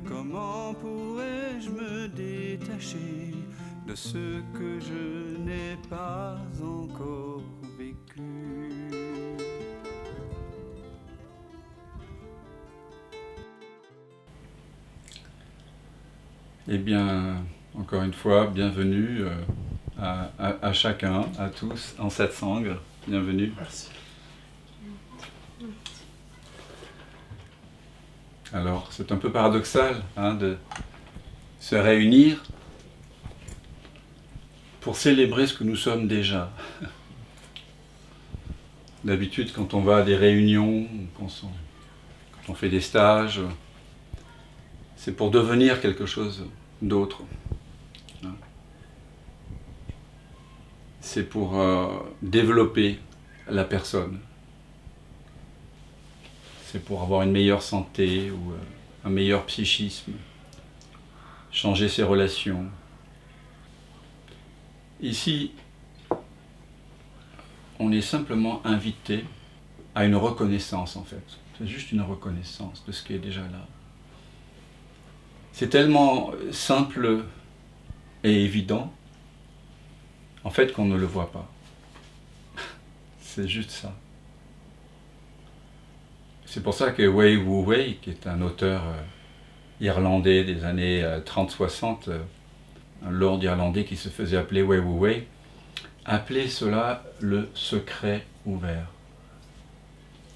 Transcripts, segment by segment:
Comment pourrais-je me détacher de ce que je n'ai pas encore vécu? Eh bien, encore une fois, bienvenue à chacun, à tous, en satsang. Bienvenue. Merci. Alors, c'est un peu paradoxal de se réunir pour célébrer ce que nous sommes déjà. D'habitude, quand on va à des réunions, quand on fait des stages, c'est pour devenir quelque chose d'autre. C'est pour développer la personne. C'est pour avoir une meilleure santé ou un meilleur psychisme, changer ses relations. Ici, on est simplement invité à une reconnaissance en fait. C'est juste une reconnaissance de ce qui est déjà là. C'est tellement simple et évident, en fait, qu'on ne le voit pas. C'est juste ça. C'est pour ça que Wei Wu Wei, qui est un auteur irlandais des années 30-60, un lord irlandais qui se faisait appeler Wei Wu Wei, appelait cela le secret ouvert.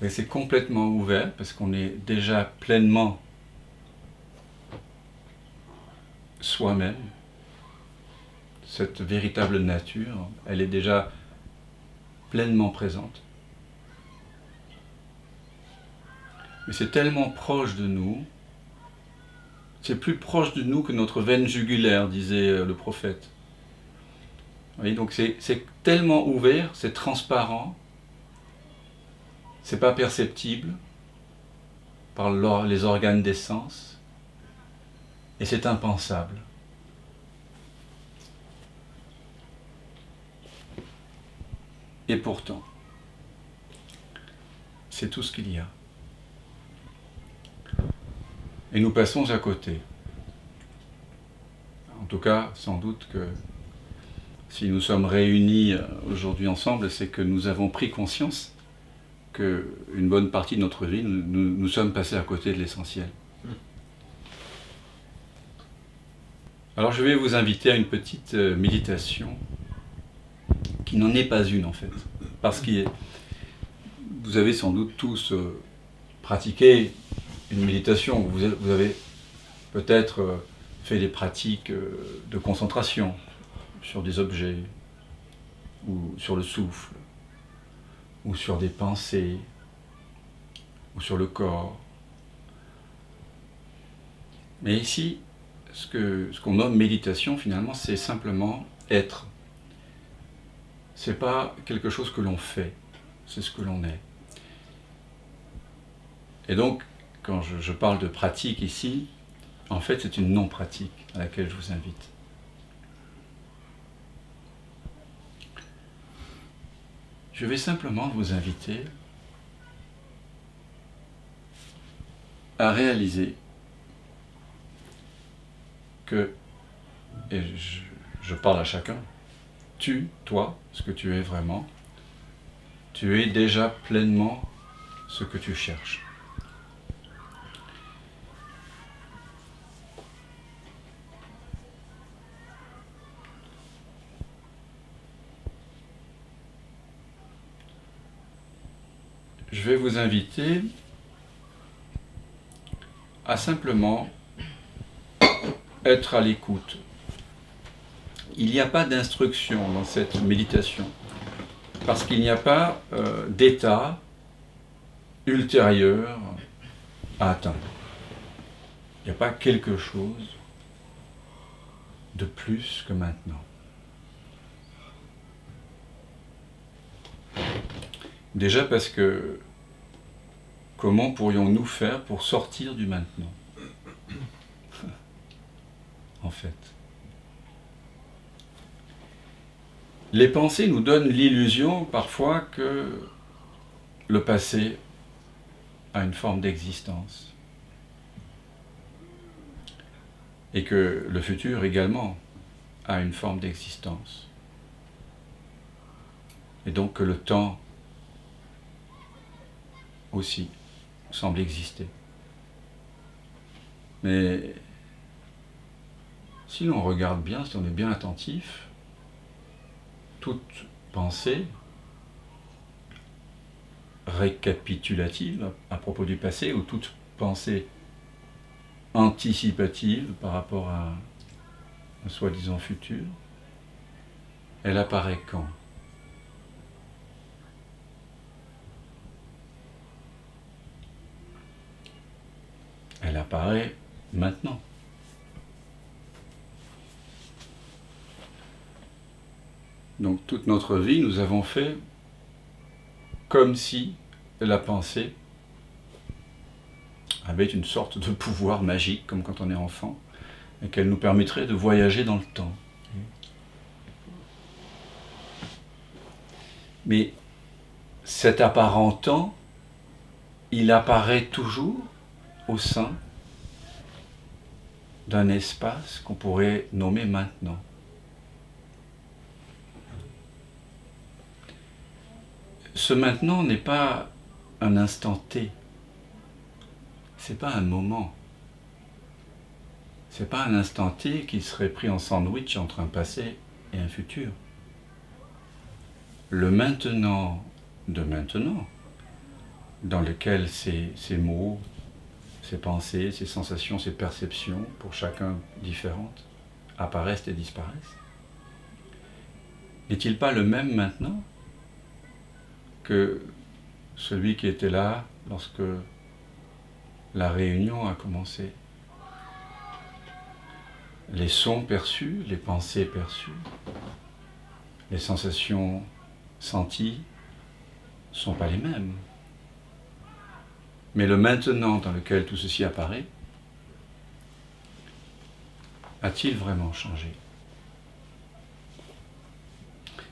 Et c'est complètement ouvert parce qu'on est déjà pleinement soi-même. Cette véritable nature, elle est déjà pleinement présente. Mais c'est tellement proche de nous, c'est plus proche de nous que notre veine jugulaire, disait le prophète. Vous voyez, donc c'est tellement ouvert, c'est transparent, c'est pas perceptible par les organes des sens, et c'est impensable. Et pourtant, c'est tout ce qu'il y a. Et nous passons à côté. En tout cas, sans doute que si nous sommes réunis aujourd'hui ensemble, c'est que nous avons pris conscience qu'une bonne partie de notre vie, nous sommes passés à côté de l'essentiel. Alors je vais vous inviter à une petite méditation qui n'en est pas une en fait. Parce que vous avez sans doute tous pratiqué une méditation, vous avez peut-être fait des pratiques de concentration sur des objets, ou sur le souffle, ou sur des pensées, ou sur le corps. Mais ici, ce qu'on nomme méditation, finalement, c'est simplement être. C'est pas quelque chose que l'on fait, c'est ce que l'on est. Et donc, quand je parle de pratique ici, en fait, c'est une non-pratique à laquelle je vous invite. Je vais simplement vous inviter à réaliser que, et je parle à chacun, toi, ce que tu es vraiment, tu es déjà pleinement ce que tu cherches. Je vais vous inviter à simplement être à l'écoute. Il n'y a pas d'instruction dans cette méditation, parce qu'il n'y a pas d'état ultérieur à atteindre. Il n'y a pas quelque chose de plus que maintenant. Déjà parce que comment pourrions-nous faire pour sortir du maintenant? En fait. Les pensées nous donnent l'illusion parfois que le passé a une forme d'existence. et que le futur également a une forme d'existence. Et donc que le temps aussi semble exister. Mais si l'on regarde bien, si on est bien attentif, toute pensée récapitulative à propos du passé, ou toute pensée anticipative par rapport à un soi-disant futur, elle apparaît quand? Elle apparaît maintenant. Donc toute notre vie, nous avons fait comme si la pensée avait une sorte de pouvoir magique, comme quand on est enfant, et qu'elle nous permettrait de voyager dans le temps. Mais cet apparent temps, il apparaît toujours au sein d'un espace qu'on pourrait nommer maintenant. Ce maintenant n'est pas un instant T, c'est pas un moment, c'est pas un instant T qui serait pris en sandwich entre un passé et un futur. Le maintenant de maintenant, dans lequel ces mots, ces pensées, ces sensations, ces perceptions, pour chacun différentes, apparaissent et disparaissent, n'est-il pas le même maintenant que celui qui était là lorsque la réunion a commencé? Les sons perçus, les pensées perçues, les sensations senties ne sont pas les mêmes. Mais le maintenant dans lequel tout ceci apparaît, a-t-il vraiment changé?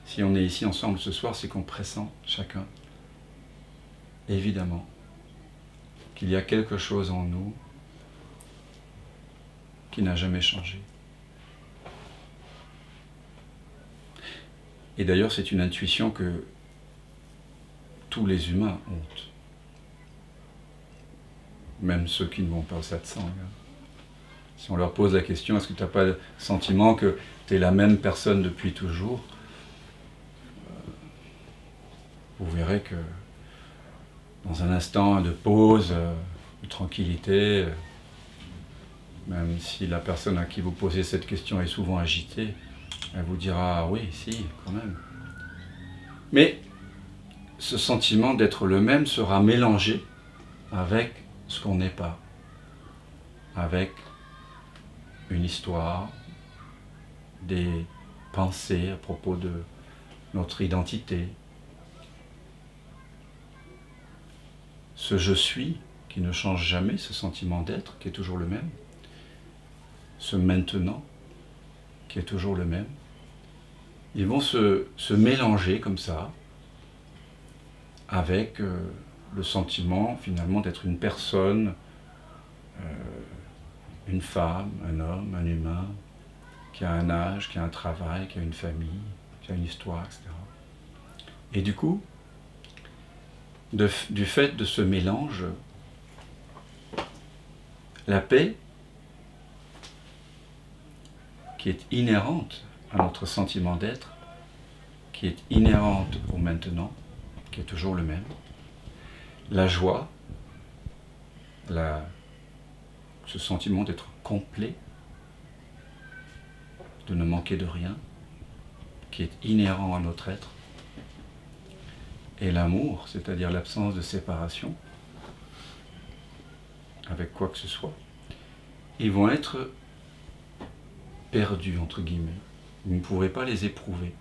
Si on est ici ensemble ce soir, c'est qu'on pressent chacun, évidemment, qu'il y a quelque chose en nous qui n'a jamais changé. Et d'ailleurs, c'est une intuition que tous les humains ont. Même ceux qui ne vont pas au satsang. Si on leur pose la question, est-ce que tu n'as pas le sentiment que tu es la même personne depuis toujours? Vous verrez que dans un instant de pause, de tranquillité, même si la personne à qui vous posez cette question est souvent agitée, elle vous dira « oui, si, quand même ». Mais ce sentiment d'être le même sera mélangé avec ce qu'on n'est pas, avec une histoire, des pensées à propos de notre identité. Ce « je suis » qui ne change jamais, ce sentiment d'être qui est toujours le même, ce « maintenant » qui est toujours le même, ils vont se mélanger comme ça avec le sentiment finalement d'être une personne, une femme, un homme, un humain, qui a un âge, qui a un travail, qui a une famille, qui a une histoire, etc. Et du coup, du fait de ce mélange, la paix, qui est inhérente à notre sentiment d'être, qui est inhérente au maintenant, qui est toujours le même, la joie, ce sentiment d'être complet, de ne manquer de rien, qui est inhérent à notre être, et l'amour, c'est-à-dire l'absence de séparation avec quoi que ce soit, ils vont être perdus, entre guillemets. Vous ne pourrez pas les éprouver.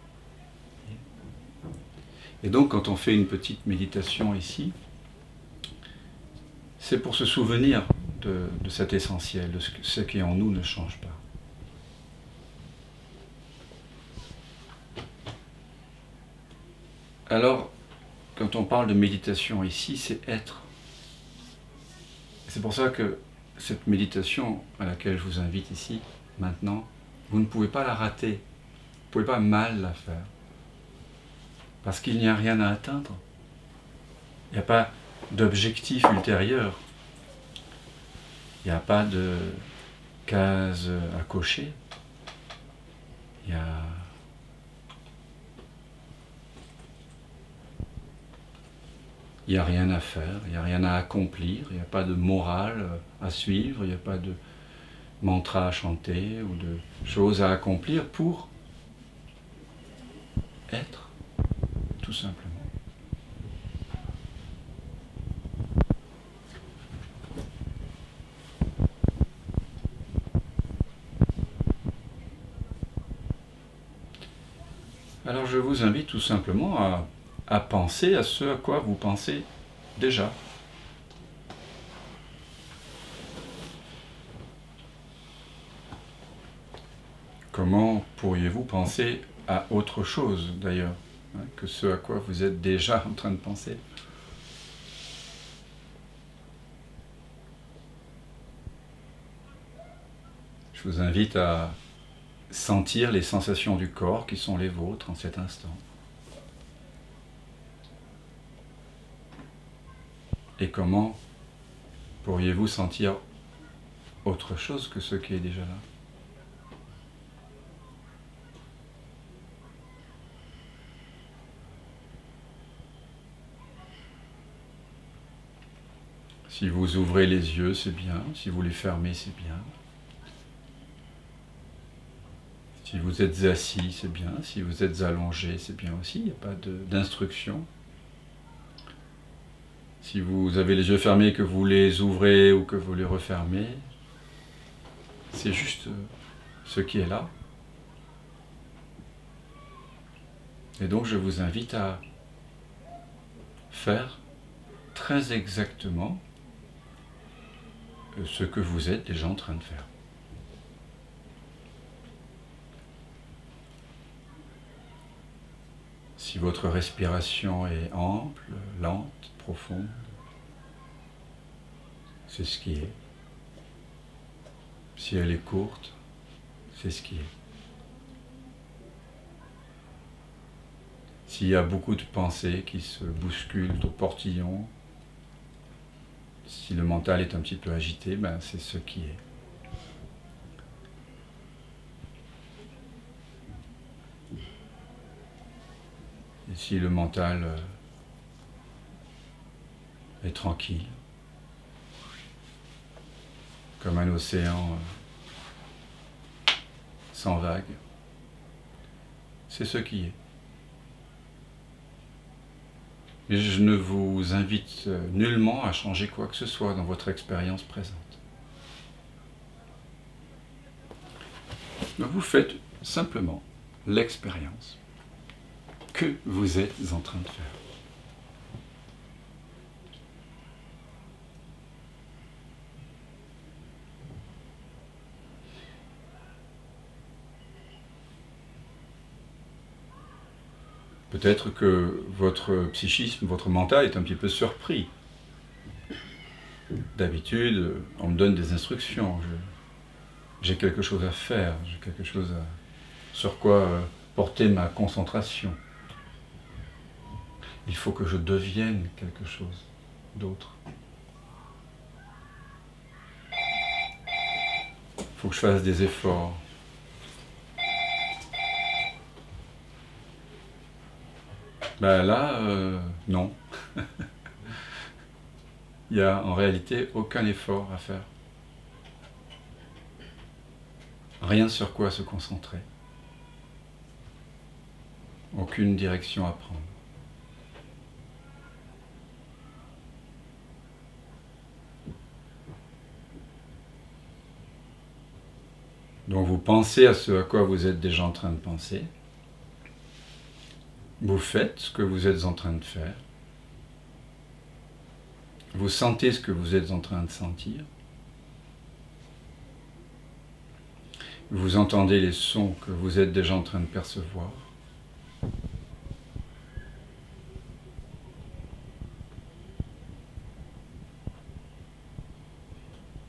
Et donc, quand on fait une petite méditation ici, c'est pour se souvenir de cet essentiel, de ce qui en nous ne change pas. Alors, quand on parle de méditation ici, c'est être. C'est pour ça que cette méditation à laquelle je vous invite ici, maintenant, vous ne pouvez pas la rater, vous ne pouvez pas mal la faire, parce qu'il n'y a rien à atteindre, il n'y a pas d'objectif ultérieur, il n'y a pas de case à cocher, il n'y a rien à faire, il n'y a rien à accomplir, il n'y a pas de morale à suivre, il n'y a pas de mantra à chanter ou de choses à accomplir pour être, tout simplement. Alors je vous invite tout simplement à penser à ce à quoi vous pensez déjà. Comment pourriez-vous penser à autre chose d'ailleurs, que ce à quoi vous êtes déjà en train de penser ? Je vous invite à sentir les sensations du corps qui sont les vôtres en cet instant. Et comment pourriez-vous sentir autre chose que ce qui est déjà là ? Si vous ouvrez les yeux, c'est bien. Si vous les fermez, c'est bien. Si vous êtes assis, c'est bien. Si vous êtes allongé, c'est bien aussi. Il n'y a pas d'instruction. Si vous avez les yeux fermés, que vous les ouvrez ou que vous les refermez, c'est juste ce qui est là. Et donc je vous invite à faire très exactement ce que vous êtes déjà en train de faire. Si votre respiration est ample, lente, profonde, c'est ce qui est. Si elle est courte, c'est ce qui est. S'il y a beaucoup de pensées qui se bousculent au portillon, si le mental est un petit peu agité, c'est ce qui est. Et si le mental est tranquille, comme un océan sans vagues, c'est ce qui est. Mais je ne vous invite nullement à changer quoi que ce soit dans votre expérience présente. Donc vous faites simplement l'expérience que vous êtes en train de faire. Peut-être que votre psychisme, votre mental est un petit peu surpris. D'habitude, on me donne des instructions, j'ai quelque chose à faire, j'ai quelque chose sur quoi porter ma concentration. Il faut que je devienne quelque chose d'autre. Il faut que je fasse des efforts. Là, non. Il n'y a en réalité aucun effort à faire. Rien sur quoi se concentrer. Aucune direction à prendre. Donc vous pensez à ce à quoi vous êtes déjà en train de penser. Vous faites ce que vous êtes en train de faire. Vous sentez ce que vous êtes en train de sentir. Vous entendez les sons que vous êtes déjà en train de percevoir.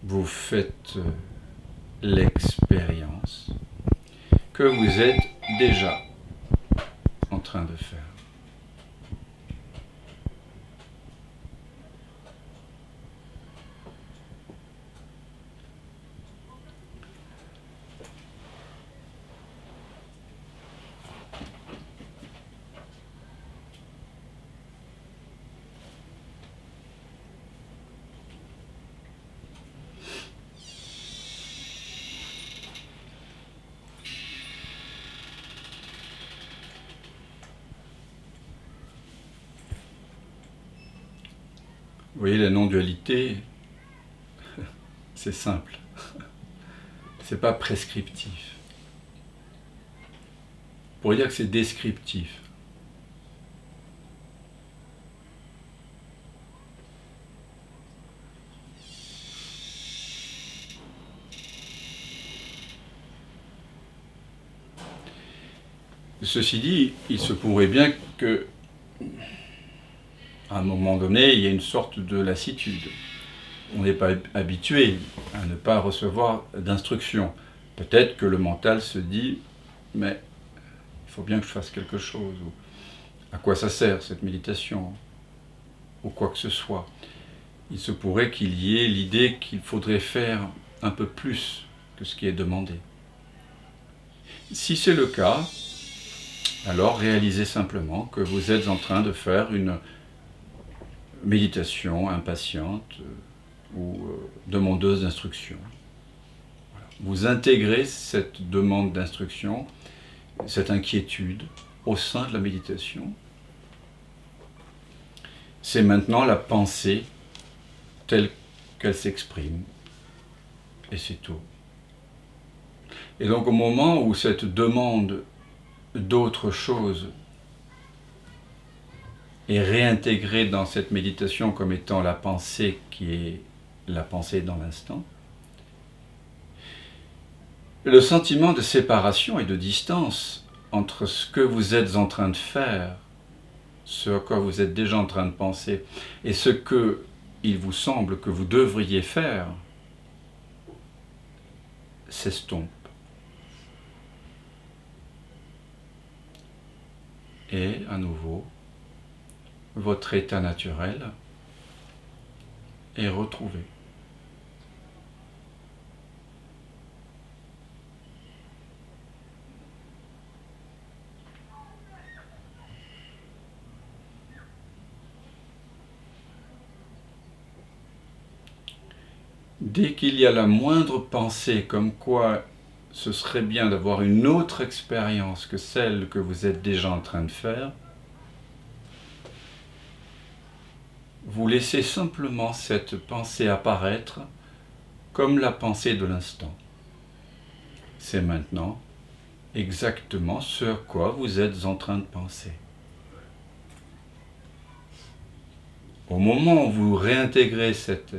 Vous faites l'expérience que vous êtes déjà en train de faire. Vous voyez, la non-dualité, c'est simple. C'est pas prescriptif. On pourrait dire que c'est descriptif. Ceci dit, il se pourrait bien que, à un moment donné, il y ait une sorte de lassitude. On n'est pas habitué à ne pas recevoir d'instructions. Peut-être que le mental se dit, mais il faut bien que je fasse quelque chose. Ou, à quoi ça sert cette méditation? Ou quoi que ce soit. Il se pourrait qu'il y ait l'idée qu'il faudrait faire un peu plus que ce qui est demandé. Si c'est le cas, alors réalisez simplement que vous êtes en train de faire une méditation impatiente ou demandeuse d'instruction. Voilà. Vous intégrez cette demande d'instruction, cette inquiétude au sein de la méditation. C'est maintenant la pensée telle qu'elle s'exprime. Et c'est tout. Et donc au moment où cette demande d'autre chose est réintégrée dans cette méditation comme étant la pensée qui est la pensée dans l'instant, le sentiment de séparation et de distance entre ce que vous êtes en train de faire, ce à quoi vous êtes déjà en train de penser, et ce que il vous semble que vous devriez faire, s'estompe. Et à nouveau, votre état naturel est retrouvé. Dès qu'il y a la moindre pensée comme quoi ce serait bien d'avoir une autre expérience que celle que vous êtes déjà en train de faire, vous laissez simplement cette pensée apparaître comme la pensée de l'instant. C'est maintenant exactement ce à quoi vous êtes en train de penser. Au moment où vous réintégrez cette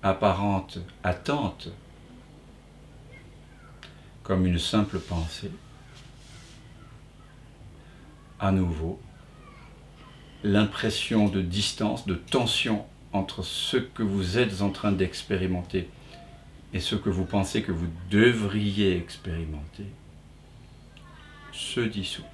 apparente attente comme une simple pensée, à nouveau, l'impression de distance, de tension entre ce que vous êtes en train d'expérimenter et ce que vous pensez que vous devriez expérimenter se dissout.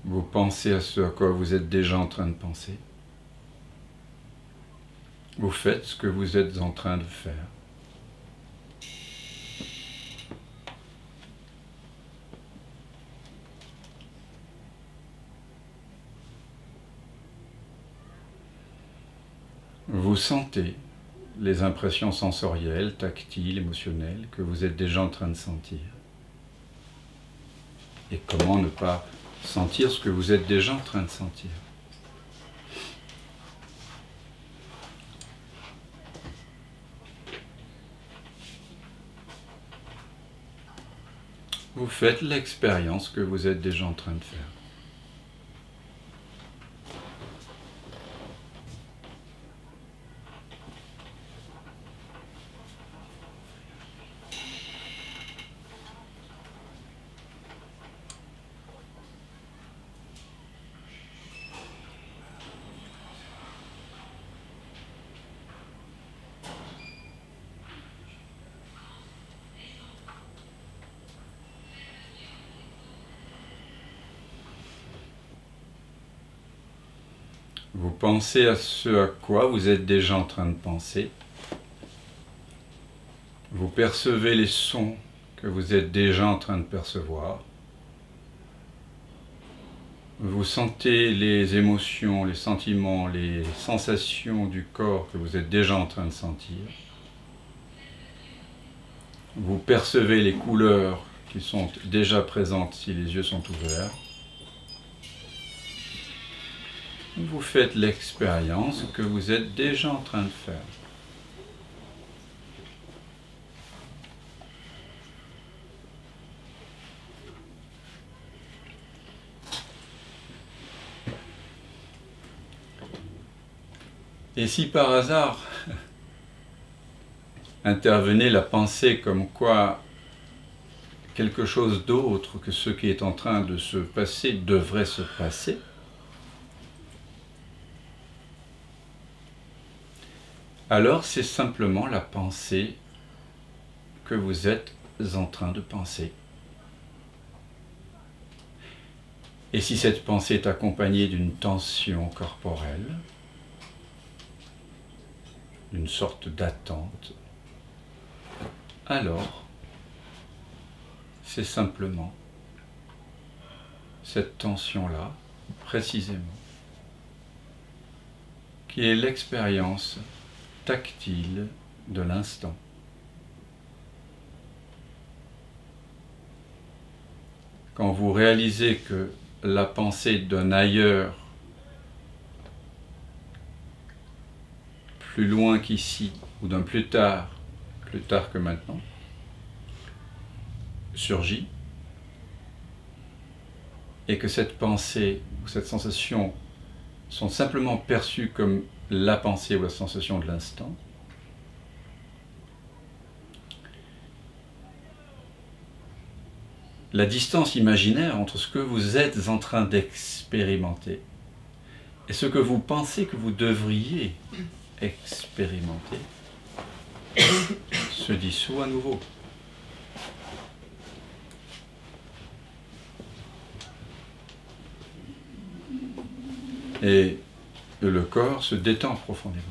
Vous pensez à ce à quoi vous êtes déjà en train de penser. Vous faites ce que vous êtes en train de faire. Vous sentez les impressions sensorielles, tactiles, émotionnelles que vous êtes déjà en train de sentir. Et comment ne pas sentir ce que vous êtes déjà en train de sentir. Vous faites l'expérience que vous êtes déjà en train de faire. Vous pensez à ce à quoi vous êtes déjà en train de penser. Vous percevez les sons que vous êtes déjà en train de percevoir. Vous sentez les émotions, les sentiments, les sensations du corps que vous êtes déjà en train de sentir. Vous percevez les couleurs qui sont déjà présentes si les yeux sont ouverts. Vous faites l'expérience que vous êtes déjà en train de faire. Et si par hasard intervenait la pensée comme quoi quelque chose d'autre que ce qui est en train de se passer devrait se passer, alors c'est simplement la pensée que vous êtes en train de penser. Et si cette pensée est accompagnée d'une tension corporelle, d'une sorte d'attente, alors c'est simplement cette tension-là, précisément, qui est l'expérience tactile de l'instant. Quand vous réalisez que la pensée d'un ailleurs, plus loin qu'ici, ou d'un plus tard que maintenant, surgit, et que cette pensée ou cette sensation sont simplement perçues comme la pensée ou la sensation de l'instant, la distance imaginaire entre ce que vous êtes en train d'expérimenter et ce que vous pensez que vous devriez expérimenter se dissout à nouveau. Et le corps se détend profondément.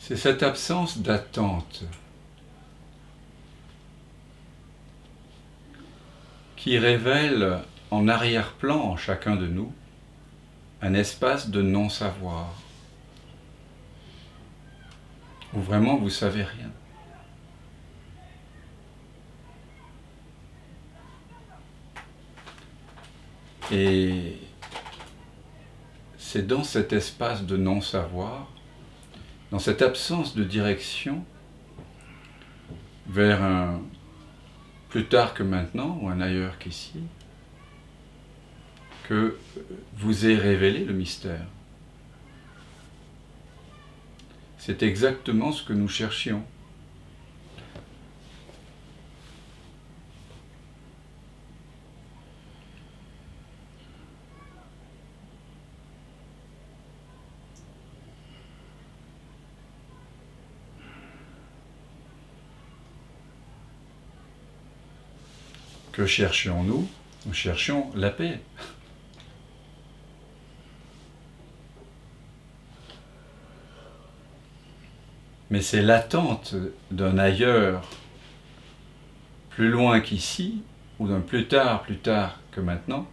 C'est cette absence d'attente qui révèle en arrière-plan en chacun de nous un espace de non-savoir, où vraiment vous ne savez rien. Et c'est dans cet espace de non-savoir, dans cette absence de direction vers un plus tard que maintenant ou un ailleurs qu'ici, que vous est révélé le mystère. C'est exactement ce que nous cherchions. Que cherchions-nous? Nous cherchions la paix. Mais c'est l'attente d'un ailleurs plus loin qu'ici, ou d'un plus tard que maintenant,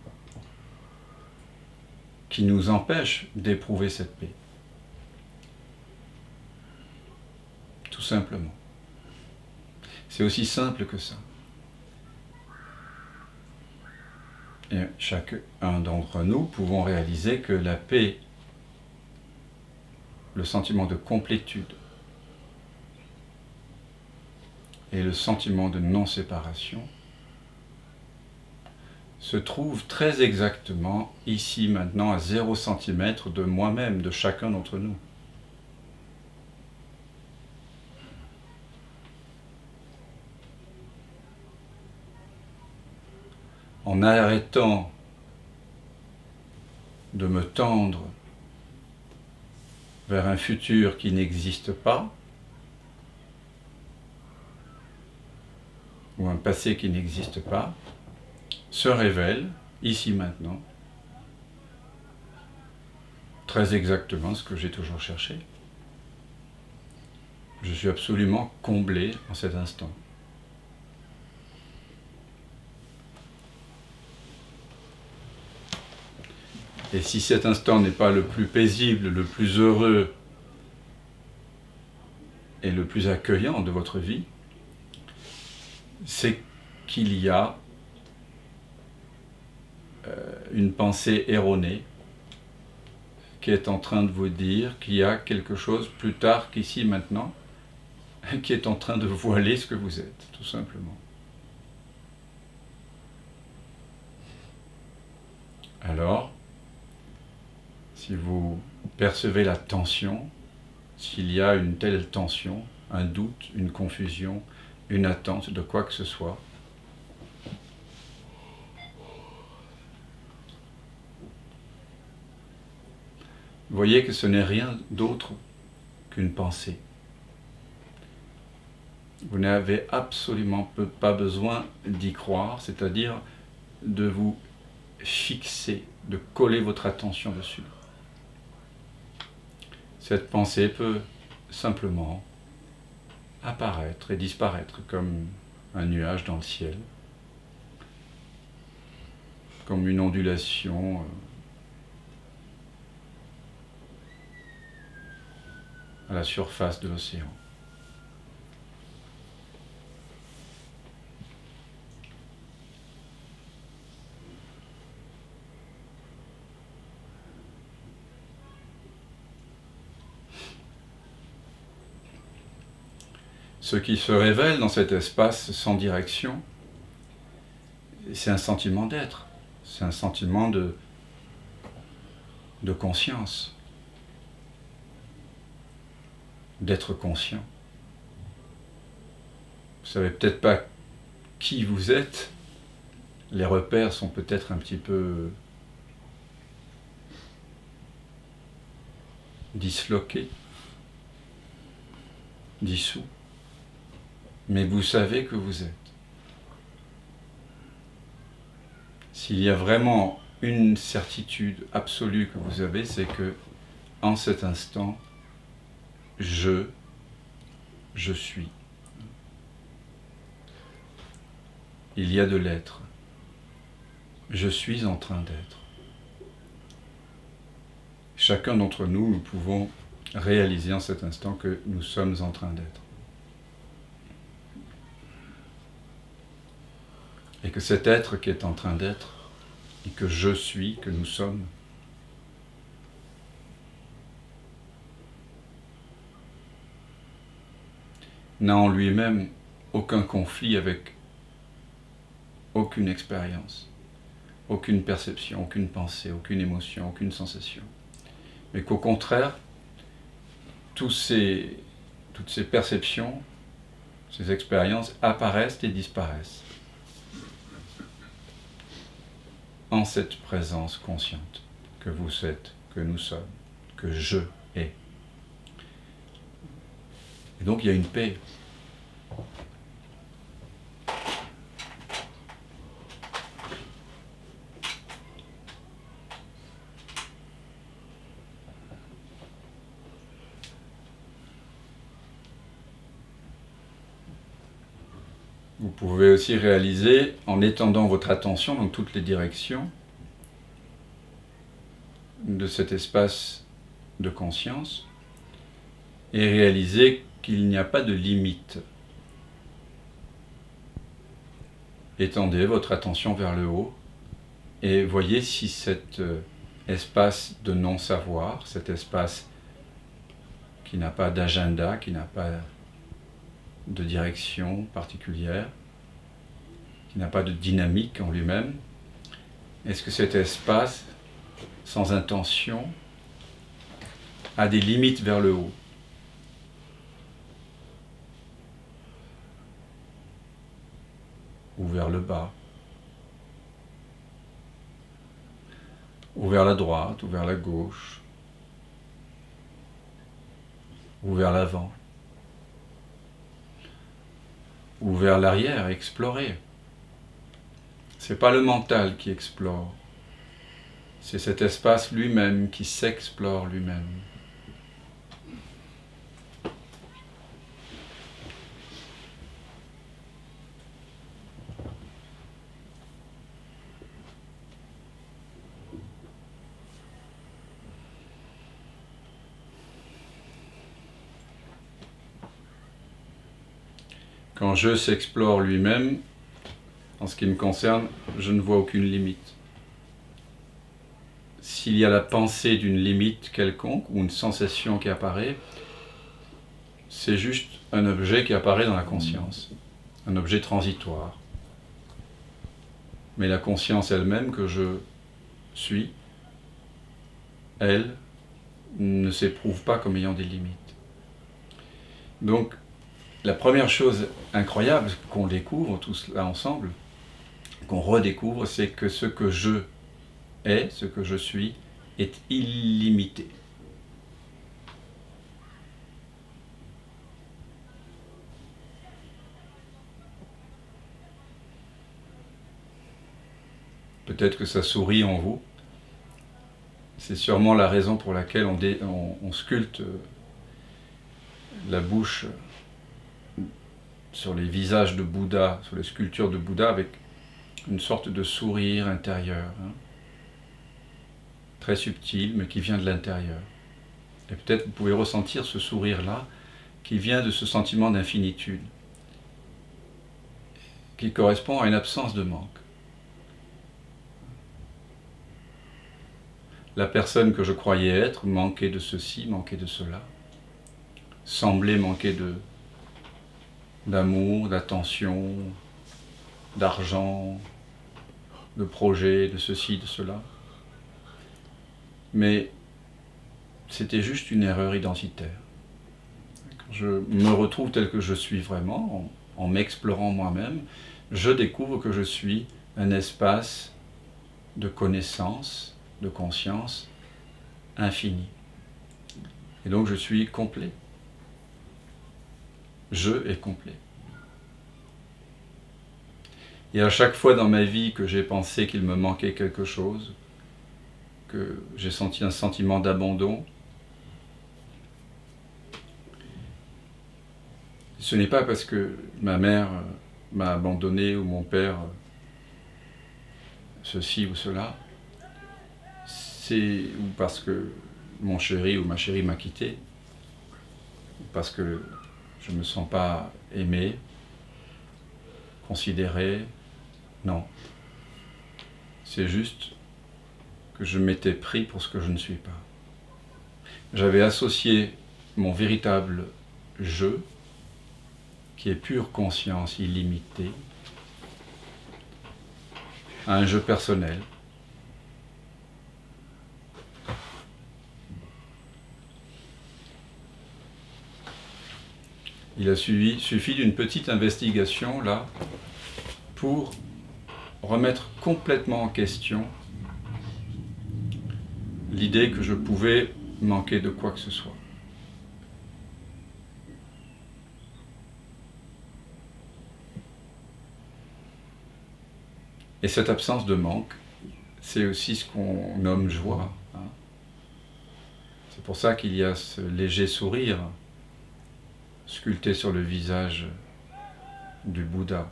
qui nous empêche d'éprouver cette paix. Tout simplement. C'est aussi simple que ça. Et chacun d'entre nous pouvons réaliser que la paix, le sentiment de complétude et le sentiment de non-séparation se trouvent très exactement ici, maintenant, à 0 cm de moi-même, de chacun d'entre nous. En arrêtant de me tendre vers un futur qui n'existe pas, ou un passé qui n'existe pas, se révèle, ici maintenant, très exactement ce que j'ai toujours cherché. Je suis absolument comblé en cet instant. Et si cet instant n'est pas le plus paisible, le plus heureux et le plus accueillant de votre vie, c'est qu'il y a une pensée erronée qui est en train de vous dire qu'il y a quelque chose plus tard qu'ici maintenant qui est en train de voiler ce que vous êtes, tout simplement. Alors, si vous percevez la tension, s'il y a une telle tension, un doute, une confusion, une attente de quoi que ce soit, voyez que ce n'est rien d'autre qu'une pensée. Vous n'avez absolument pas besoin d'y croire, c'est-à-dire de vous fixer, de coller votre attention dessus. Cette pensée peut simplement apparaître et disparaître comme un nuage dans le ciel, comme une ondulation à la surface de l'océan. Ce qui se révèle dans cet espace sans direction, c'est un sentiment d'être, c'est un sentiment de conscience, d'être conscient. Vous ne savez peut-être pas qui vous êtes, les repères sont peut-être un petit peu disloqués, dissous. Mais vous savez que vous êtes. S'il y a vraiment une certitude absolue que vous avez, c'est que, en cet instant, je suis. Il y a de l'être. Je suis en train d'être. Chacun d'entre nous, nous pouvons réaliser en cet instant que nous sommes en train d'être. Et que cet être qui est en train d'être, et que je suis, que nous sommes, n'a en lui-même aucun conflit avec aucune expérience, aucune perception, aucune pensée, aucune émotion, aucune sensation. Mais qu'au contraire, toutes ces perceptions, ces expériences apparaissent et disparaissent en cette présence consciente que vous êtes, que nous sommes, que je ai. Et donc il y a une paix. Vous pouvez aussi réaliser, en étendant votre attention dans toutes les directions de cet espace de conscience, et réaliser qu'il n'y a pas de limite. Étendez votre attention vers le haut et voyez si cet espace de non-savoir, cet espace qui n'a pas d'agenda, qui n'a pas de direction particulière, qui n'a pas de dynamique en lui-même, est-ce que cet espace, sans intention, a des limites vers le haut? Ou vers le bas, ou vers la droite, ou vers la gauche, ou vers l'avant, ou vers l'arrière, explorer. Ce n'est pas le mental qui explore, c'est cet espace lui-même qui s'explore lui-même. Quand je s'explore lui-même, en ce qui me concerne, je ne vois aucune limite. S'il y a la pensée d'une limite quelconque ou une sensation qui apparaît, c'est juste un objet qui apparaît dans la conscience, un objet transitoire. Mais la conscience elle-même que je suis, elle, ne s'éprouve pas comme ayant des limites. Donc, la première chose incroyable qu'on découvre tous là ensemble, qu'on redécouvre, c'est que ce que je est, ce que je suis, est illimité. Peut-être que ça sourit en vous. C'est sûrement la raison pour laquelle on sculpte la bouche sur les visages de Bouddha, sur les sculptures de Bouddha, avec une sorte de sourire intérieur, très subtil, mais qui vient de l'intérieur. Et peut-être vous pouvez ressentir ce sourire-là, qui vient de ce sentiment d'infinitude, qui correspond à une absence de manque. La personne que je croyais être manquait de ceci, manquait de cela, semblait manquer d'amour, d'attention, d'argent, de projets, de ceci, de cela. Mais c'était juste une erreur identitaire. Quand je me retrouve tel que je suis vraiment, en m'explorant moi-même, je découvre que je suis un espace de connaissance, de conscience infini. Et donc je suis complet. Je est complet. Et à chaque fois dans ma vie que j'ai pensé qu'il me manquait quelque chose, que j'ai senti un sentiment d'abandon, ce n'est pas parce que ma mère m'a abandonné ou mon père ceci ou cela, ou parce que mon chéri ou ma chérie m'a quitté, ou parce que je ne me sens pas aimé, considéré. Non. C'est juste que je m'étais pris pour ce que je ne suis pas. J'avais associé mon véritable je, qui est pure conscience illimitée, à un je personnel. Il a suffi d'une petite investigation là pour remettre complètement en question l'idée que je pouvais manquer de quoi que ce soit. Et cette absence de manque, c'est aussi ce qu'on nomme joie. C'est pour ça qu'il y a ce léger sourire sculpté sur le visage du Bouddha.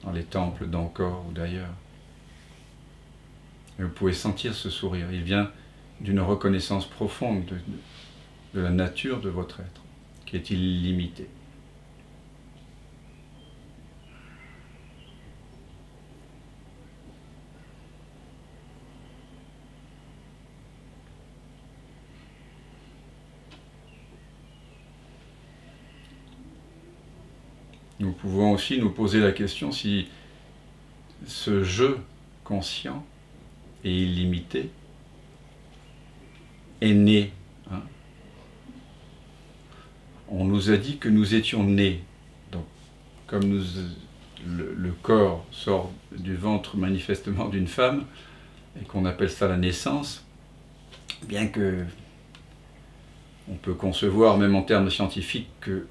dans les temples d'Angkor ou d'ailleurs. Et vous pouvez sentir ce sourire. Il vient d'une reconnaissance profonde de la nature de votre être, qui est illimitée. Nous pouvons aussi nous poser la question si ce jeu conscient et illimité est né. On nous a dit que nous étions nés. Donc, comme le corps sort du ventre manifestement d'une femme, et qu'on appelle ça la naissance, bien que on peut concevoir, même en termes scientifiques, que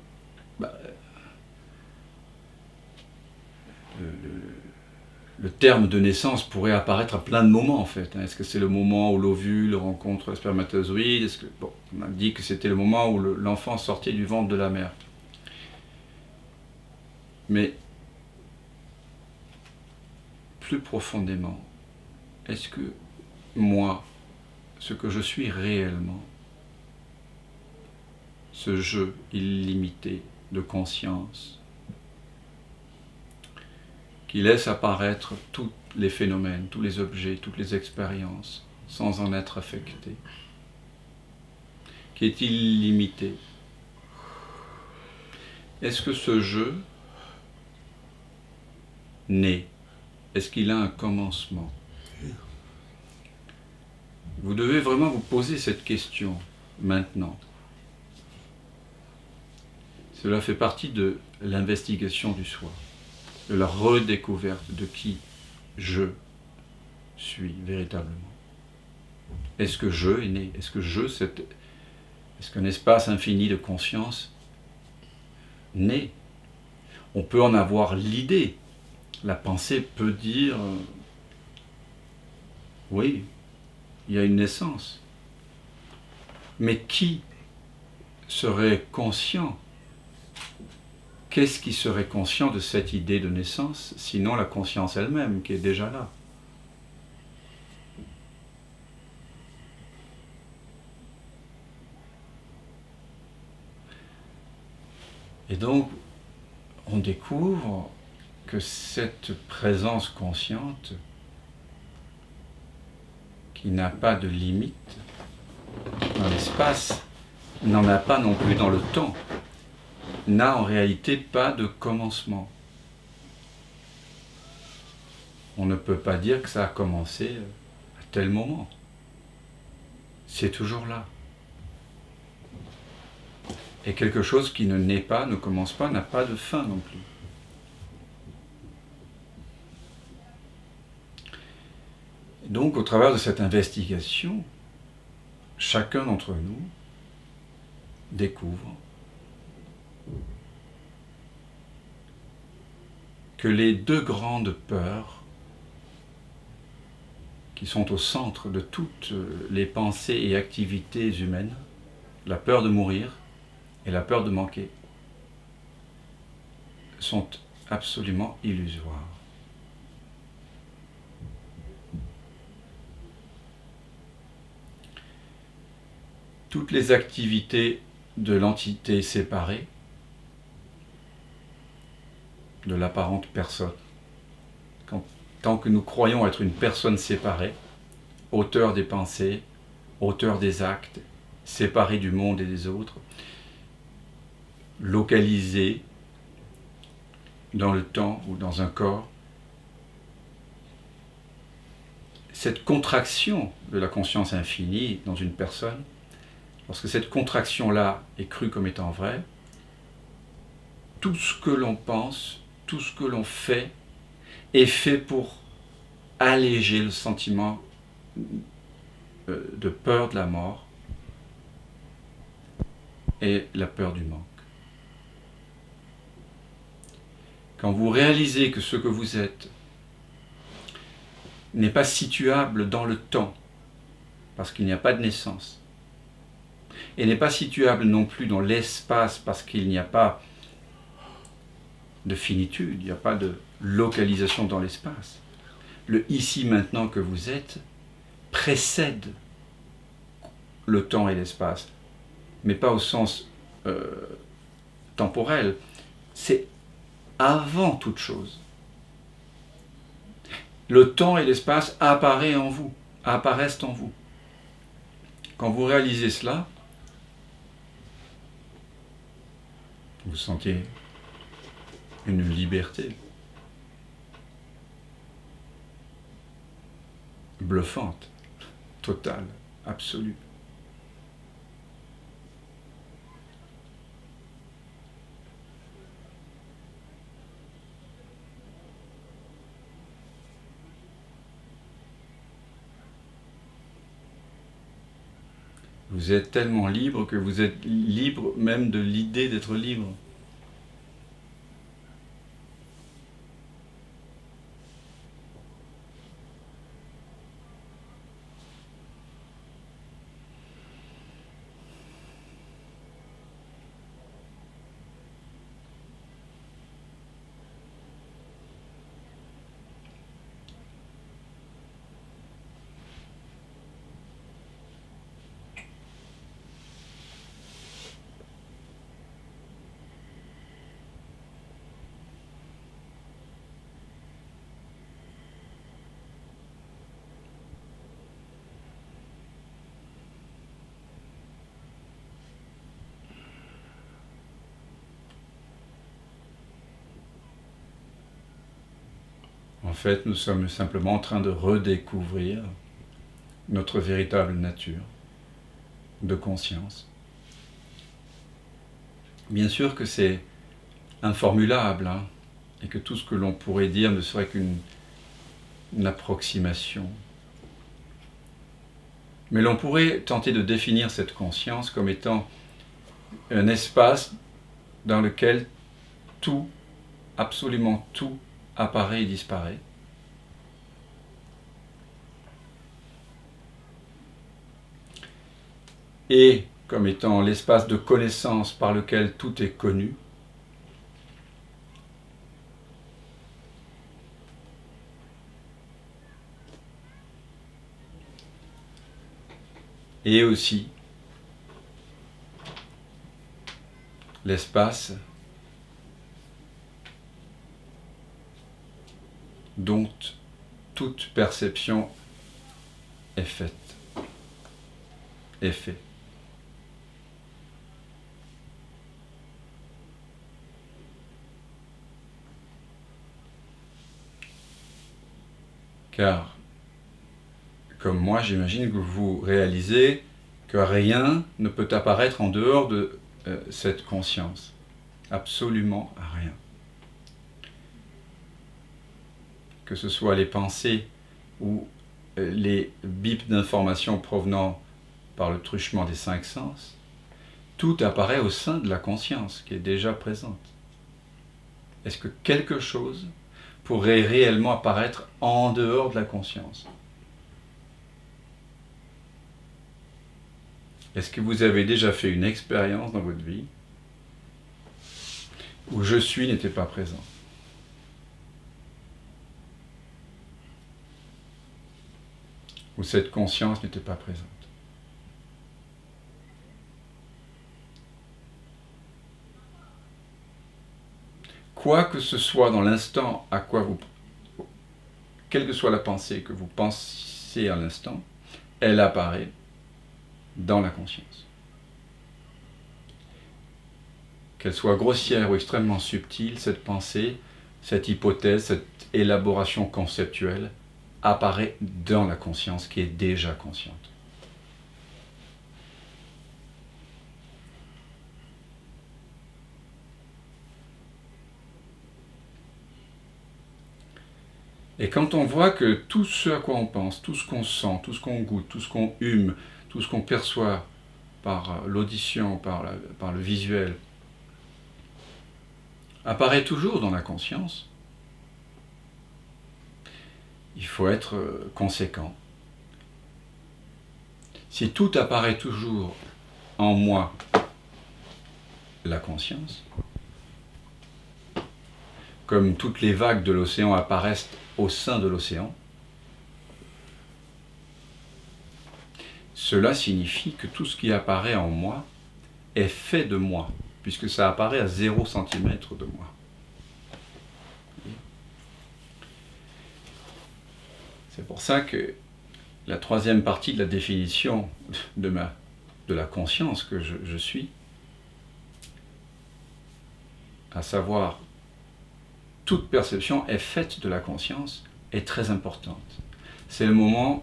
le terme de naissance pourrait apparaître à plein de moments en fait. Est-ce que c'est le moment où l'ovule rencontre le spermatozoïde? On a dit que c'était le moment où l'enfant sortait du ventre de la mère. Mais plus profondément, est-ce que moi, ce que je suis réellement, ce jeu illimité de conscience, qui laisse apparaître tous les phénomènes, tous les objets, toutes les expériences, sans en être affecté, qui est illimité. Est-ce que ce jeu naît? Est-ce qu'il a un commencement? Vous devez vraiment vous poser cette question maintenant. Cela fait partie de l'investigation du soi, de la redécouverte de qui je suis véritablement. Est-ce que je est né? Est-ce que est-ce qu'un espace infini de conscience naît? On peut en avoir l'idée. La pensée peut dire oui, il y a une naissance. Mais qui serait conscient? Qu'est-ce qui serait conscient de cette idée de naissance, sinon la conscience elle-même qui est déjà là? Et donc, on découvre que cette présence consciente, qui n'a pas de limite dans l'espace, n'en a pas non plus dans le temps, n'a en réalité pas de commencement. On ne peut pas dire que ça a commencé à tel moment. C'est toujours là. Et quelque chose qui ne naît pas, ne commence pas, n'a pas de fin non plus. Donc, au travers de cette investigation, chacun d'entre nous découvre que les deux grandes peurs qui sont au centre de toutes les pensées et activités humaines, la peur de mourir et la peur de manquer, sont absolument illusoires. Toutes les activités de l'entité séparée, de l'apparente personne, tant que nous croyons être une personne séparée, auteur des pensées, auteur des actes, séparé du monde et des autres, localisé dans le temps ou dans un corps, cette contraction de la conscience infinie dans une personne, lorsque cette contraction-là est crue comme étant vraie, tout ce que l'on pense, tout ce que l'on fait, est fait pour alléger le sentiment de peur de la mort et la peur du manque. Quand vous réalisez que ce que vous êtes n'est pas situable dans le temps, parce qu'il n'y a pas de naissance, et n'est pas situable non plus dans l'espace, parce qu'il n'y a pas de finitude, il n'y a pas de localisation dans l'espace. Le ici maintenant que vous êtes précède le temps et l'espace, mais pas au sens temporel, c'est avant toute chose. Le temps et l'espace apparaissent en vous, apparaissent en vous. Quand vous réalisez cela, vous sentez une liberté bluffante, totale, absolue. Vous êtes tellement libre que vous êtes libre même de l'idée d'être libre. En fait, nous sommes simplement en train de redécouvrir notre véritable nature de conscience. Bien sûr que c'est informulable, hein, et que tout ce que l'on pourrait dire ne serait qu'une approximation. Mais l'on pourrait tenter de définir cette conscience comme étant un espace dans lequel tout, absolument tout, apparaît et disparaît. Et comme étant l'espace de connaissance par lequel tout est connu. Et aussi l'espace dont toute perception est faite, est fait. Car, comme moi, j'imagine que vous réalisez que rien ne peut apparaître en dehors de cette conscience. Absolument rien. Que ce soit les pensées ou les bips d'informations provenant par le truchement des 5 sens, tout apparaît au sein de la conscience qui est déjà présente. Est-ce que quelque chose pourrait réellement apparaître en dehors de la conscience? Est-ce que vous avez déjà fait une expérience dans votre vie où je suis n'était pas présent? Où cette conscience n'était pas présente? Quoi que ce soit dans l'instant à quoi vous... Quelle que soit la pensée que vous pensez à l'instant, elle apparaît dans la conscience. Qu'elle soit grossière ou extrêmement subtile, cette pensée, cette hypothèse, cette élaboration conceptuelle apparaît dans la conscience qui est déjà consciente. Et quand on voit que tout ce à quoi on pense, tout ce qu'on sent, tout ce qu'on goûte, tout ce qu'on hume, tout ce qu'on perçoit par l'audition, par le visuel, apparaît toujours dans la conscience, il faut être conséquent. Si tout apparaît toujours en moi, la conscience, comme toutes les vagues de l'océan apparaissent au sein de l'océan, cela signifie que tout ce qui apparaît en moi est fait de moi, puisque ça apparaît à 0 cm de moi. C'est pour ça que la troisième partie de la définition de la conscience que je suis, à savoir toute perception est faite de la conscience, est très importante. C'est le moment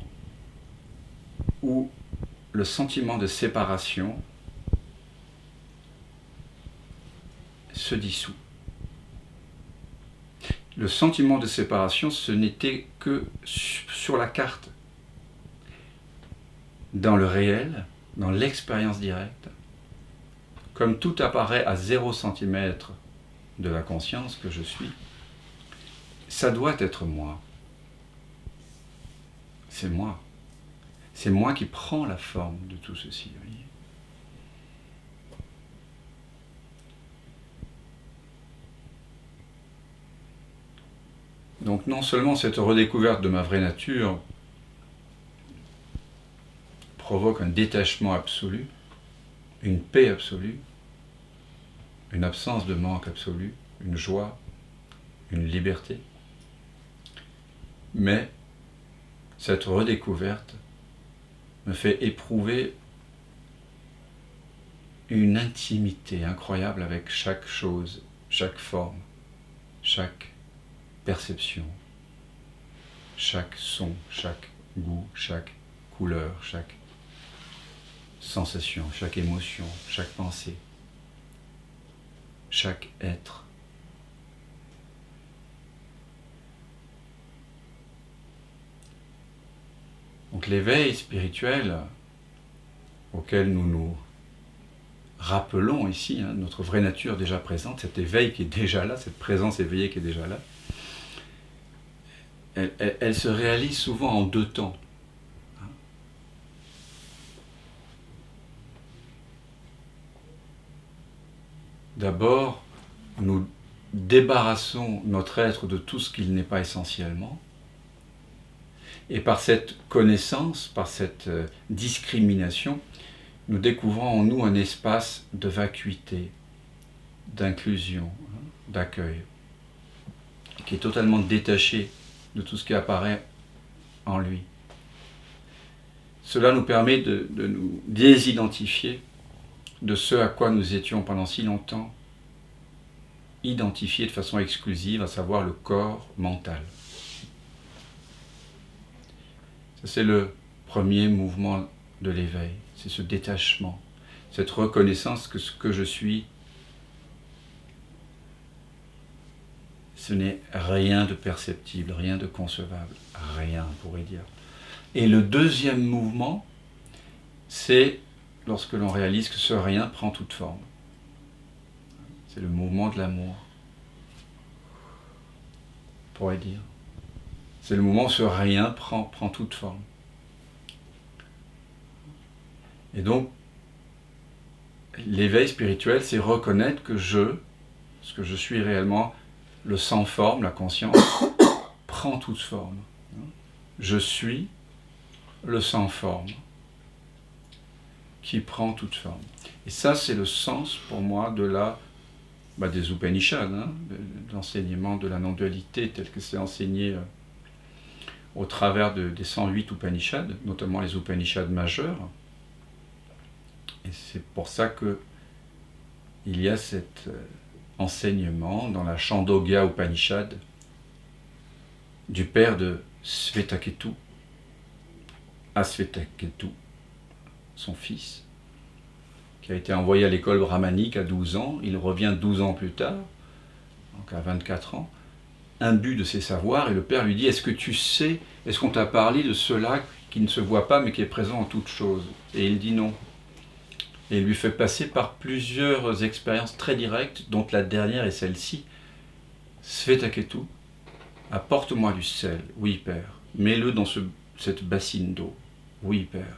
où le sentiment de séparation se dissout. Le sentiment de séparation, ce n'était que sur la carte. Dans le réel, dans l'expérience directe, comme tout apparaît à 0 cm de la conscience que je suis, ça doit être moi. C'est moi. C'est moi qui prends la forme de tout ceci. Voyez. Donc non seulement cette redécouverte de ma vraie nature provoque un détachement absolu, une paix absolue, une absence de manque absolu, une joie, une liberté, mais cette redécouverte me fait éprouver une intimité incroyable avec chaque chose, chaque forme, chaque perception, chaque son, chaque goût, chaque couleur, chaque sensation, chaque émotion, chaque pensée, chaque être. Donc l'éveil spirituel auquel nous nous rappelons ici, notre vraie nature déjà présente, cet éveil qui est déjà là, cette présence éveillée qui est déjà là, elle se réalise souvent en 2 temps. D'abord, nous débarrassons notre être de tout ce qu'il n'est pas essentiellement, et par cette connaissance, par cette discrimination, nous découvrons en nous un espace de vacuité, d'inclusion, d'accueil, qui est totalement détaché de tout ce qui apparaît en lui. Cela nous permet de nous désidentifier de ce à quoi nous étions pendant si longtemps identifiés de façon exclusive, à savoir le corps mental. Ça, c'est le premier mouvement de l'éveil, c'est ce détachement, cette reconnaissance que ce que je suis, ce n'est rien de perceptible, rien de concevable, rien, on pourrait dire. Et le deuxième mouvement, c'est lorsque l'on réalise que ce rien prend toute forme. C'est le mouvement de l'amour, on pourrait dire. C'est le moment où ce rien prend toute forme. Et donc, l'éveil spirituel, c'est reconnaître que ce que je suis réellement, le sans forme, la conscience, prend toute forme. Je suis le sans forme qui prend toute forme. Et ça, c'est le sens pour moi des Upanishads, de l'enseignement de la non-dualité tel que c'est enseigné au travers des 108 Upanishads, notamment les Upanishads majeurs. Et c'est pour ça qu'il y a cet enseignement dans la Chandogya Upanishad du père de Svetaketu à Svetaketu, son fils, qui a été envoyé à l'école brahmanique à 12 ans. Il revient 12 ans plus tard, donc à 24 ans, imbu de ses savoirs, et le père lui dit « Est-ce que tu sais, est-ce qu'on t'a parlé de cela qui ne se voit pas mais qui est présent en toute chose ?» Et il dit non. Et il lui fait passer par plusieurs expériences très directes, dont la dernière est celle-ci. « Svetaketu, apporte-moi du sel. »« Oui, père. Mets-le dans cette bassine d'eau. »« Oui, père. »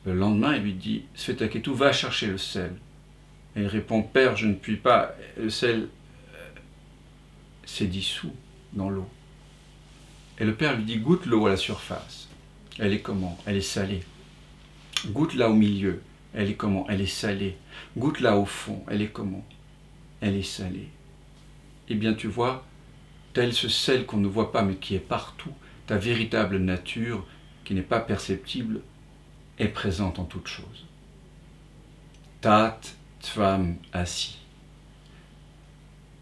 Le lendemain, il lui dit « Svetaketu, va chercher le sel. » Et il répond « Père, je ne puis pas. Le sel s'est dissous dans l'eau. Et le Père lui dit, goûte l'eau à la surface. Elle est comment? Elle est salée. Goûte là au milieu. Elle est comment? Elle est salée. Goûte là au fond. Elle est comment? Elle est salée. Eh bien tu vois, tel ce sel qu'on ne voit pas mais qui est partout, ta véritable nature, qui n'est pas perceptible, est présente en toutes choses. Tat tvam asi.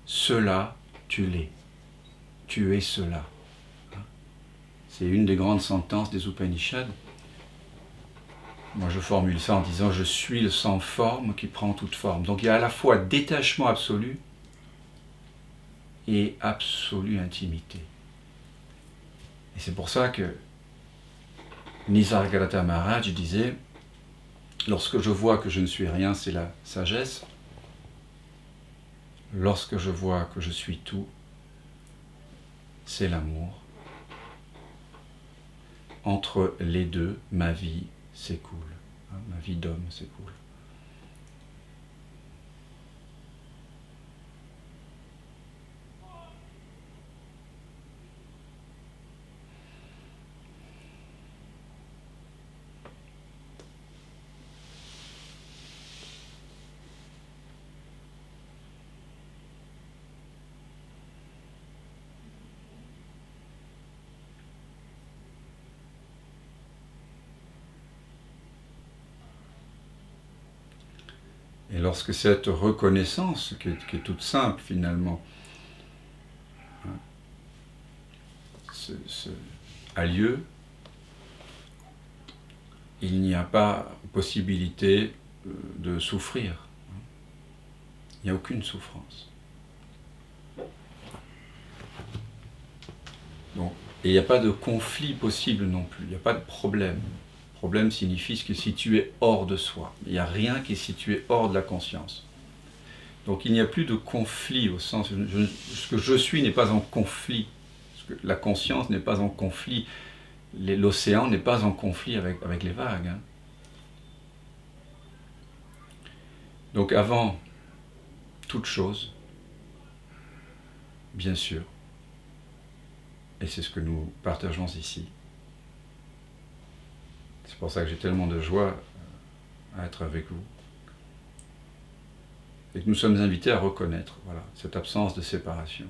Cela, tu l'es. Tu es cela. C'est une des grandes sentences des Upanishads. Moi je formule ça en disant « Je suis le sans forme qui prend toute forme ». Donc il y a à la fois détachement absolu et absolue intimité. Et c'est pour ça que Nisargadatta Maharaj disait « Lorsque je vois que je ne suis rien, c'est la sagesse. Lorsque je vois que je suis tout, c'est l'amour. Entre les deux, ma vie s'écoule. Ma vie d'homme s'écoule. » Et lorsque cette reconnaissance, qui est toute simple finalement, a lieu, il n'y a pas possibilité de souffrir. Il n'y a aucune souffrance. Donc, et il n'y a pas de conflit possible non plus, il n'y a pas de problème. Problème signifie ce qui est situé hors de soi. Il n'y a rien qui est situé hors de la conscience. Donc il n'y a plus de conflit au sens où ce que je suis n'est pas en conflit. La conscience n'est pas en conflit. L'océan n'est pas en conflit avec les vagues. Hein. Donc avant toute chose, bien sûr, et c'est ce que nous partageons ici, c'est pour ça que j'ai tellement de joie à être avec vous. Et que nous sommes invités à reconnaître cette absence de séparation.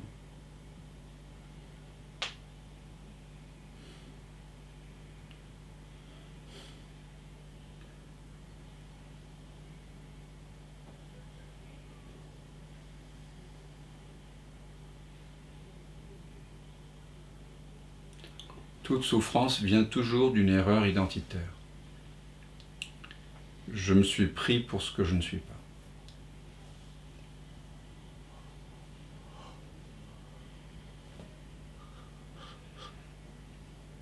Toute souffrance vient toujours d'une erreur identitaire. Je me suis pris pour ce que je ne suis pas.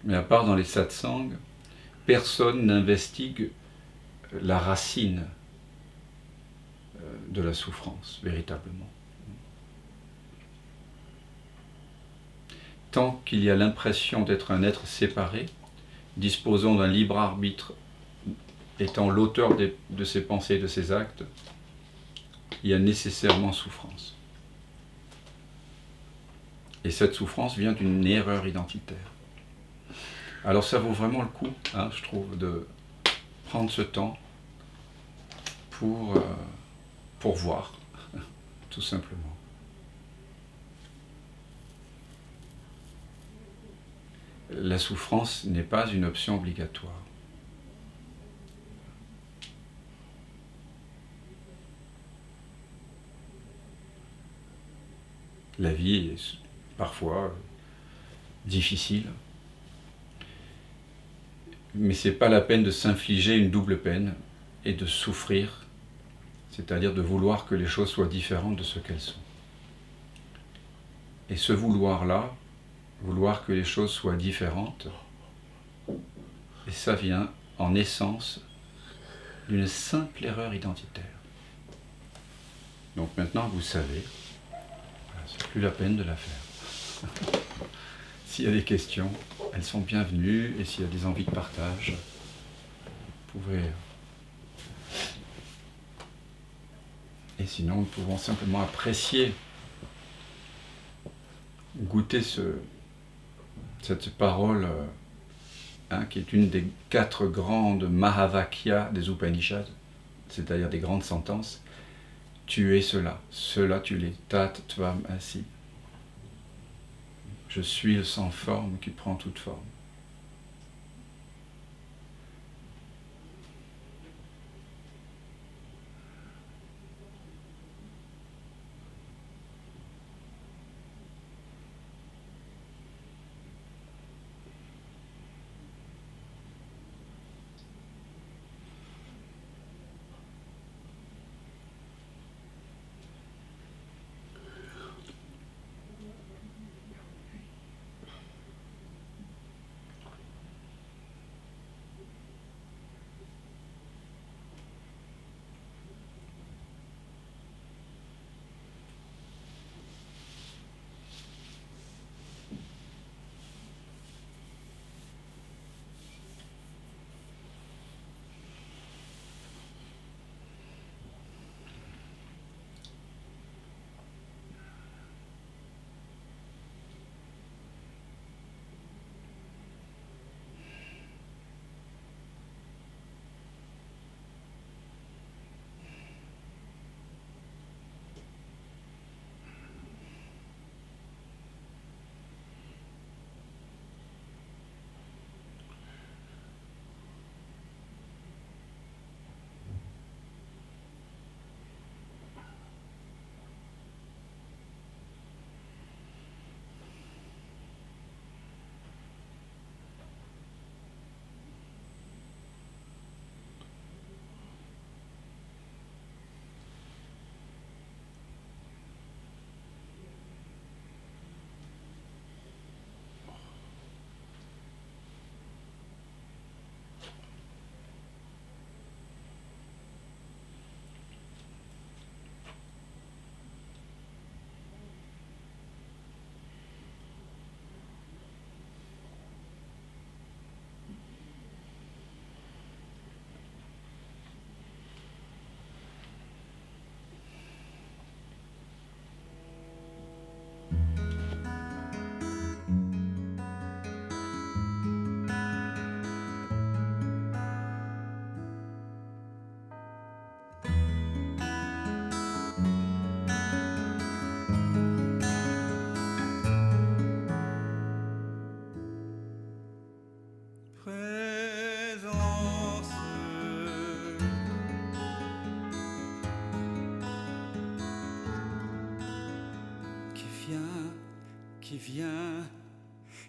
Mais à part dans les satsangs, personne n'investigue la racine de la souffrance, véritablement. Tant qu'il y a l'impression d'être un être séparé, disposant d'un libre arbitre, étant l'auteur de ses pensées et de ses actes, il y a nécessairement souffrance. Et cette souffrance vient d'une erreur identitaire. Alors ça vaut vraiment le coup, hein, je trouve, de prendre ce temps pour voir, tout simplement. La souffrance n'est pas une option obligatoire. La vie est parfois difficile, mais ce n'est pas la peine de s'infliger une double peine et de souffrir, c'est-à-dire de vouloir que les choses soient différentes de ce qu'elles sont. Et ce vouloir-là, vouloir que les choses soient différentes, et ça vient en essence d'une simple erreur identitaire. Donc maintenant vous savez, c'est plus la peine de la faire. S'il y a des questions, elles sont bienvenues, et s'il y a des envies de partage, vous pouvez... Et sinon, nous pouvons simplement apprécier goûter cette parole qui est une des 4 grandes Mahavakyas des Upanishads, c'est-à-dire des grandes sentences. Tu es cela, cela tu l'es, tat tvam asi. Je suis le sans forme qui prend toute forme.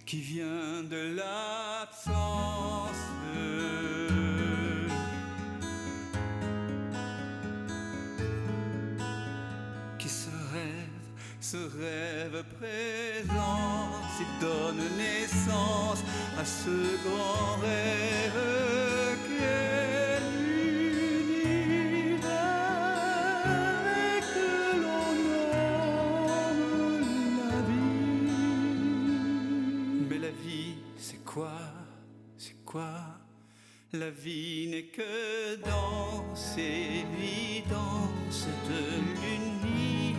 qui vient de l'absence, qui se rêve présent, il donne naissance à ce grand rêve qu'est l'univers et que l'on nomme la vie. Mais la vie, c'est quoi? C'est quoi? La vie n'est que danse, évidence de l'unique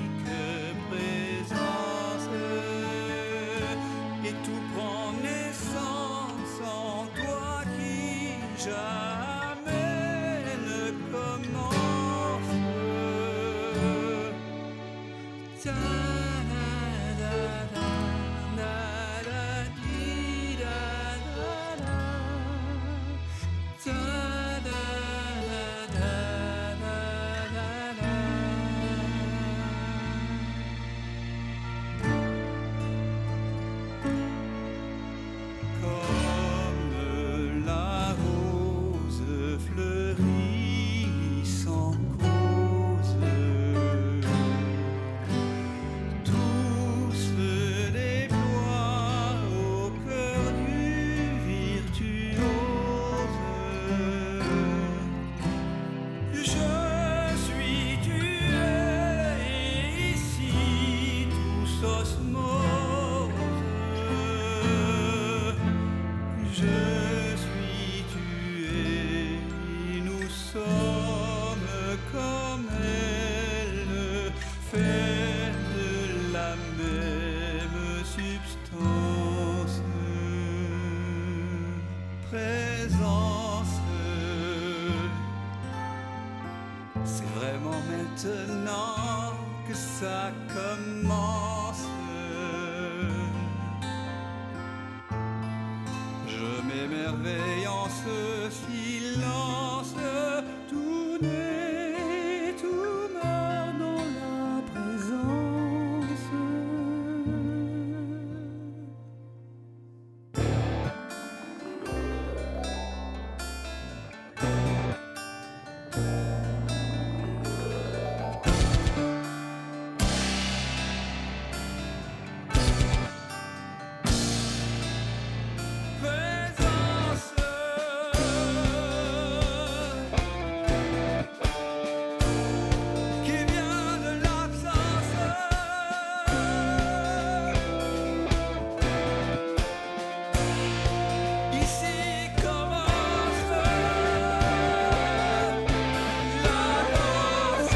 présence. Et tout prend naissance en toi qui jamais ne commence. présence. C'est vraiment maintenant que ça commence. Je m'émerveille en ce silence. Tout naît, tout meurt dans la présence. Présence qui vient de l'absence. Ici commence la danse.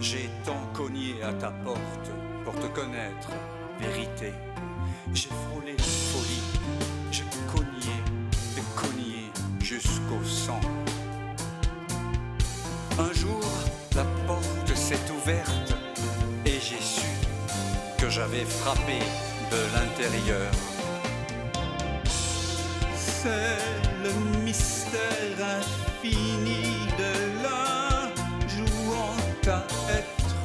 J'ai tant cogné à ta porte pour te connaître, vérité. J'ai frôlé folie, j'ai cogné et cogné jusqu'au sang. Un jour, la porte s'est ouverte et j'ai su que j'avais frappé de l'intérieur. C'est le mystère infini de l'un jouant à être